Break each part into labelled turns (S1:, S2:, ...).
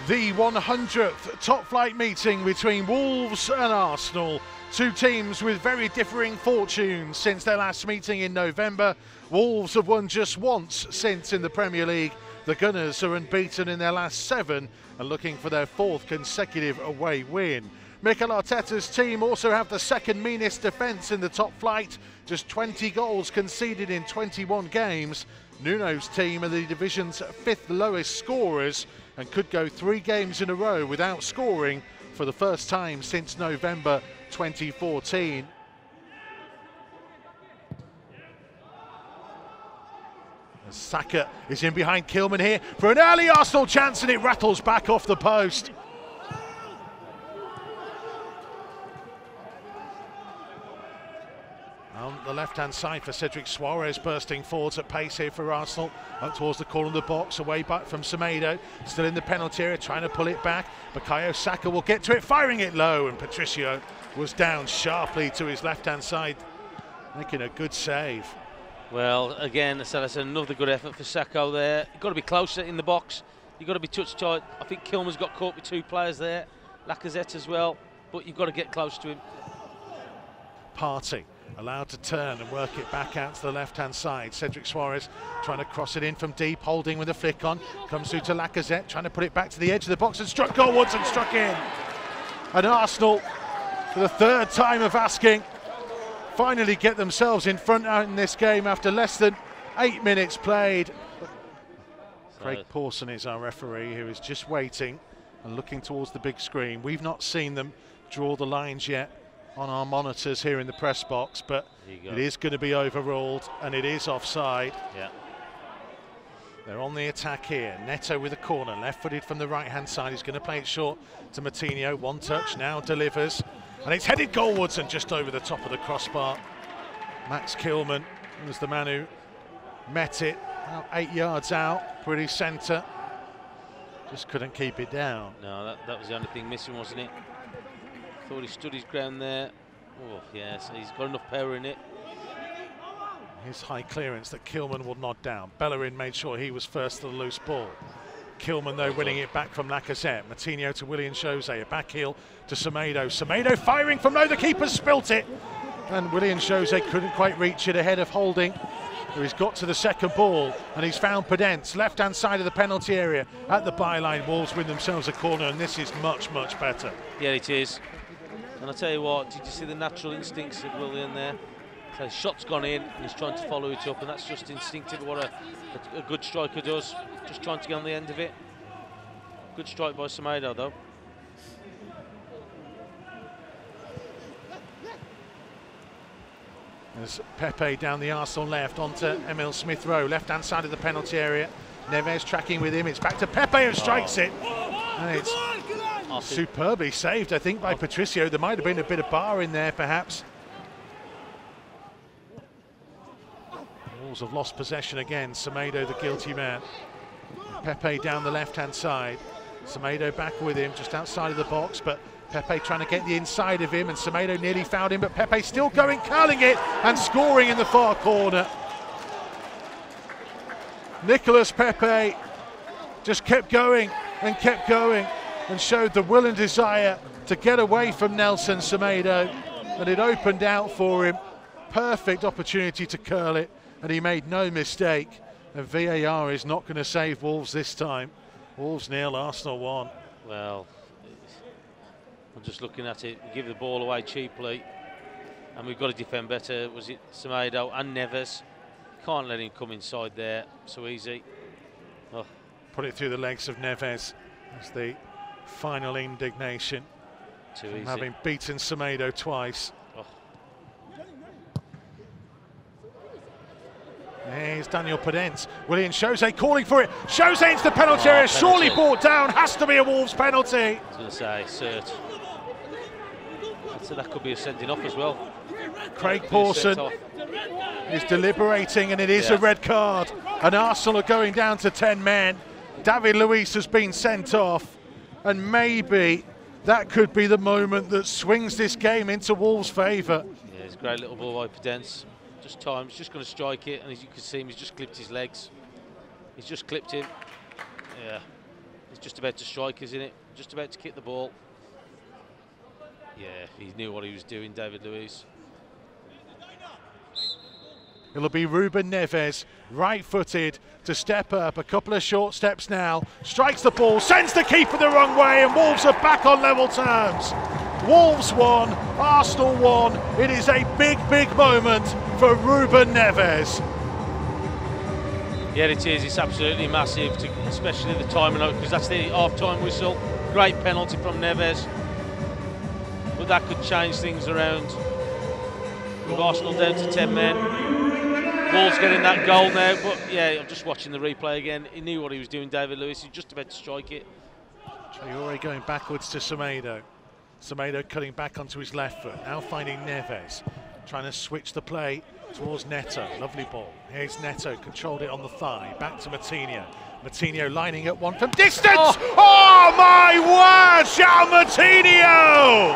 S1: The 100th top flight meeting between Wolves and Arsenal. Two teams with very differing fortunes since their last meeting in November. Wolves have won just once since in the Premier League. The Gunners are unbeaten in their last 7 and looking for their 4th consecutive away win. Mikel Arteta's team also have the second meanest defence in the top flight, just 20 goals conceded in 21 games. Nuno's team are the division's 5th lowest scorers and could go 3 games in a row without scoring for the first time since November 2014. Saka is in behind Kilman here for an early Arsenal chance, and it rattles back off the post. On the left-hand side for Cedric Suarez, bursting forwards at pace here for Arsenal. Up towards the corner of the box, away back from Semedo. Still in the penalty area, trying to pull it back. Bukayo Saka will get to it, firing it low, and Patricio was down sharply to his left-hand side, making a good save.
S2: Well, again, that's another good effort for Saka there. You've got to be closer in the box. You've got to be touch tight. I think Kilman's got caught with 2 players there. Lacazette as well, but you've got to get close to him.
S1: Partey allowed to turn and work it back out to the left-hand side. Cedric Suarez trying to cross it in from deep, holding with a flick on. Comes through to Lacazette, trying to put it back to the edge of the box and struck goalwards and struck in. And Arsenal, for the 3rd time of asking, finally get themselves in front out in this game after less than 8 minutes played. Craig Pawson is our referee, who is just waiting and looking towards the big screen. We've not seen them draw the lines yet on our monitors here in the press box, but it is going to be overruled and it is offside.
S2: Yeah.
S1: They're on the attack here. Neto with a corner, left-footed from the right-hand side. He's going to play it short to Moutinho. One touch, now delivers. And it's headed goalwards and just over the top of the crossbar. Max Kilman was the man who met it. Now 8 yards out, pretty centre. Just couldn't keep it down.
S2: No, that was the only thing missing, wasn't it? Thought he stood his ground there. Oh, yes, he's got enough power in it.
S1: His high clearance that Kilman will nod down. Bellerin made sure he was first to the loose ball. Kilman, though, winning it back from Lacazette. Moutinho to Willian Jose, a back heel to Semedo. Semedo firing from low, the keeper spilt it. And Willian Jose couldn't quite reach it ahead of Holding, who he's got to the second ball, and he's found Podence, left-hand side of the penalty area at the byline. Wolves win themselves a corner, and this is much, much better.
S2: Yeah, it is. And I'll tell you what, did you see the natural instincts of Willian there? So his shot's gone in, and he's trying to follow it up, and that's just instinctive, what a good striker does. Just trying to get on the end of it. Good strike by Semedo, though.
S1: There's Pepe down the Arsenal left onto Emil Smith-Rowe, left-hand side of the penalty area. Neves tracking with him. It's back to Pepe, who strikes it. And it's superbly saved, I think, by Patricio. There might have been a bit of bar in there, perhaps. Wolves have lost possession again. Semedo, the guilty man. Pepe down the left-hand side. Semedo back with him, just outside of the box, but Pepe trying to get the inside of him, and Semedo nearly fouled him, but Pepe still going, curling it and scoring in the far corner. Nicolas Pepe just kept going and showed the will and desire to get away from Nelson Semedo, and it opened out for him. Perfect opportunity to curl it, and he made no mistake. And VAR is not going to save Wolves this time. Wolves 0, Arsenal 1.
S2: Well, I'm just looking at it. We give the ball away cheaply, and we've got to defend better. Was it Semedo and Neves? Can't let him come inside there so easy. Oh.
S1: Put it through the legs of Neves. That's the final indignation.
S2: Too easy.
S1: Having beaten Semedo twice.
S2: Oh.
S1: Here's Daniel Podence. Willian Jose calling for it. Jose into the penalty area, surely brought down. Has to be a Wolves penalty.
S2: I was going to say, cert. So that could be a sending off as well.
S1: Craig Pawson is deliberating, and it is a red card. And Arsenal are going down to 10 men. David Luiz has been sent off, and maybe that could be the moment that swings this game into Wolves' favour.
S2: Yeah, it's a great little ball by Podence. Just time, he's just going to strike it, and as you can see him, he's just clipped his legs. He's just clipped him. Yeah, He's just about to strike, isn't it? Just about to kick the ball. Yeah, he knew what he was doing, David Luiz.
S1: It'll be Ruben Neves, right-footed, to step up. A couple of short steps now. Strikes the ball, sends the keeper the wrong way, and Wolves are back on level terms. Wolves won, Arsenal won. It is a big, big moment for Ruben Neves.
S2: Yeah, it is. It's absolutely massive, especially the timing of it, because that's the half-time whistle. Great penalty from Neves. But that could change things around. With Arsenal down to 10 men. Wolves getting that goal now, but yeah, I'm just watching the replay again. He knew what he was doing, David Luiz. He's just about to strike it.
S1: Traore going backwards to Semedo. Semedo cutting back onto his left foot. Now finding Neves. Trying to switch the play towards Neto. Lovely ball. Here's Neto, controlled it on the thigh. Back to Moutinho. Moutinho lining up one from distance. Oh my word, Joao Moutinho!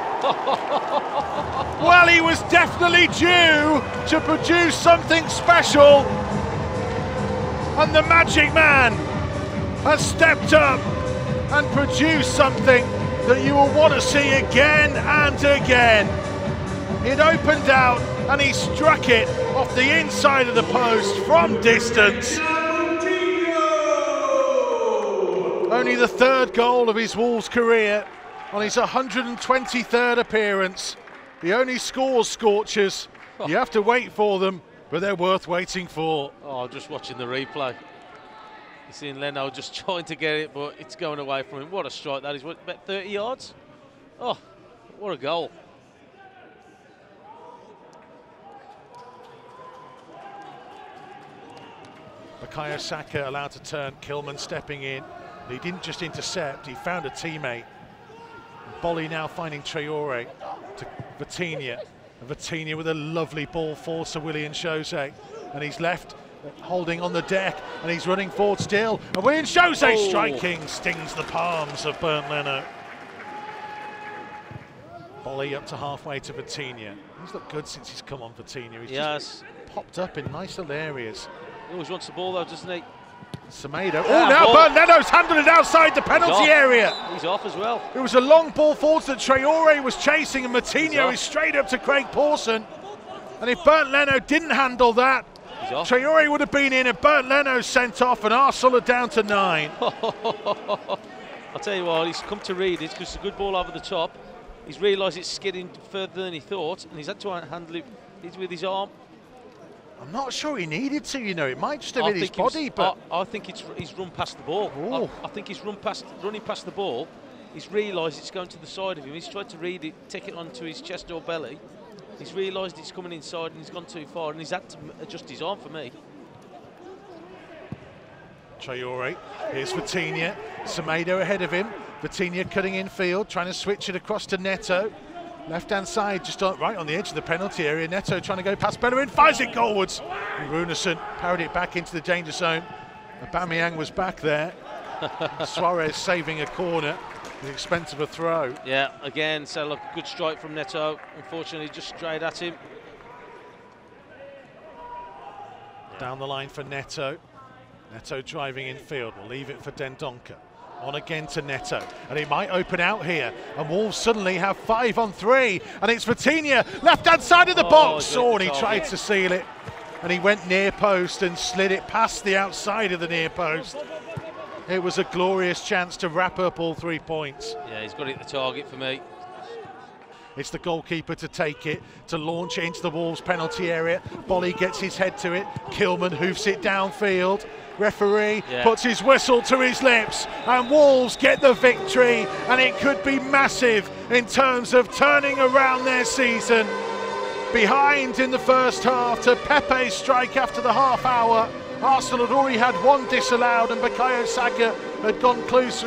S1: Well, he was definitely due to produce something special. And the magic man has stepped up and produced something that you will want to see again and again. It opened out and he struck it off the inside of the post from distance. Only the third goal of his Wolves career on his 123rd appearance. He only scores scorchers. You have to wait for them, but they're worth waiting for.
S2: Oh, just watching the replay. You're seeing Leno just trying to get it, but it's going away from him. What a strike that is. What, about 30 yards? Oh, what a goal.
S1: Bukayo Saka allowed to turn, Kilman stepping in. He didn't just intercept, he found a teammate. Bolly now finding Traore to Vitinha. And Vitinha with a lovely ball forward to Willian Jose. And he's left holding on the deck and he's running forward still. And Willian Jose striking stings the palms of Bernd Leno. Bolly up to halfway to Vitinha. He's looked good since he's come on, Vitinha. He's just popped up in nice little areas.
S2: He always wants the ball though, doesn't he?
S1: Semedo. Oh, now Bernd Leno's handled it outside the penalty area.
S2: He's off as well.
S1: It was a long ball forwards that Traore was chasing, and Moutinho is straight up to Craig Pawson. And if Bernd Leno didn't handle that, Traore would have been in, and Bernd Leno sent off, and Arsenal are down to 9.
S2: I'll tell you what, he's come to read it because it's a good ball over the top. He's realised it's skidding further than he thought, and he's had to handle it with his arm.
S1: I'm not sure he needed to, you know. It might just have hit his body, but
S2: I think he's run past the ball. I think he's running past the ball. He's realised it's going to the side of him. He's tried to read it, take it onto his chest or belly. He's realised it's coming inside and he's gone too far, and he's had to adjust his arm for me.
S1: Traore, here's Vitinha. Semedo ahead of him. Vitinha cutting in field, trying to switch it across to Neto. Left-hand side, just right on the edge of the penalty area. Neto trying to go past Bellerin, fires it goalwards. Runason parried it back into the danger zone. Aubameyang was back there. Suarez saving a corner at the expense of a throw.
S2: Yeah, again, so look, good strike from Neto. Unfortunately, just straight at him.
S1: Down the line for Neto. Neto driving in field. We'll leave it for Dendoncker. On again to Neto, and it might open out here, and Wolves suddenly have 5 on 3, and it's Vitinha, left-hand side of the box. And he tried to seal it, and he went near post and slid it past the outside of the near post. It was a glorious chance to wrap up all 3 points.
S2: Yeah, he's got it at the target for me.
S1: It's the goalkeeper to take it, to launch it into the Wolves penalty area. Bolly gets his head to it, Kilman hoofs it downfield. Referee puts his whistle to his lips, and Wolves get the victory, and it could be massive in terms of turning around their season. Behind in the first half to Pepe's strike after the half hour. Arsenal had already had 1 disallowed, and Bukayo Saka had gone close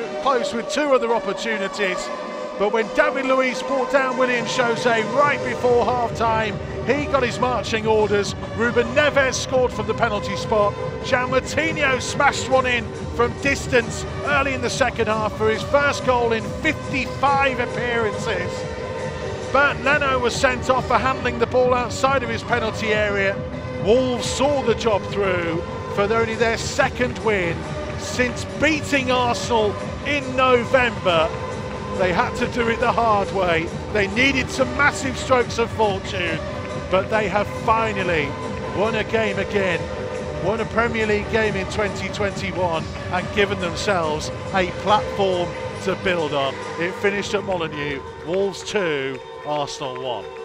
S1: with 2 other opportunities. But when David Luiz brought down Willian Jose right before half-time, he got his marching orders. Ruben Neves scored from the penalty spot. Joao Moutinho smashed one in from distance early in the second half for his first goal in 55 appearances. Bernd Leno was sent off for handling the ball outside of his penalty area. Wolves saw the job through for only their 2nd win since beating Arsenal in November. They had to do it the hard way. They needed some massive strokes of fortune, but they have finally won a game again, won a Premier League game in 2021 and given themselves a platform to build on. It finished at Molineux, Wolves 2, Arsenal 1.